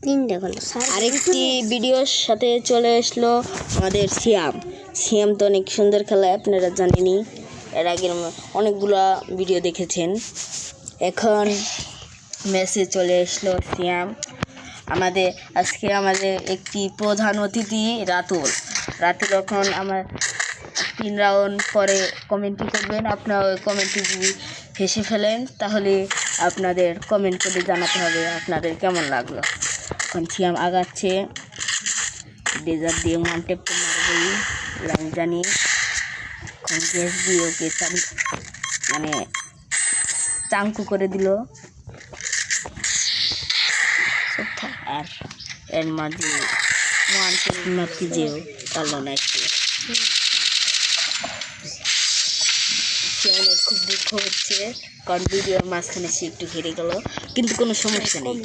আরেকটি ভিডিওর সাথে চলে আসলো আমাদের সিয়াম তো অনেক সুন্দর খেলায়, আপনারা জানেনই, এর আগের অনেকগুলা ভিডিও দেখেছেন। এখন ম্যাচে চলে আসলো সিয়াম। আজকে আমাদের একটি প্রধান অতিথি রাতুল এখন আমার 3 রাউন্ড পরে কমেন্ট্রি করবেন। আপনারা ওই কমেন্ট্রি যদি হেসে ফেলেন তাহলে আপনাদের কমেন্ট করে জানাতে হবে আপনাদের কেমন লাগলো। এখন সিয়াম আগাচ্ছে, ডেজার দিয়ে মাউন্টেপ মারবই আমি জানি। এখন গ্যাস দিয়ে ওকে চাঙ্কু করে দিল, আর এর মাঝে মাউন্টেপ মারতে যেও পারলো না একটু। সিয়ামের খুব দুঃখ হচ্ছে, কারণ ভিডিওর মাঝখানে সে একটু হেরে গেল, কিন্তু কোনো সমস্যা নেই।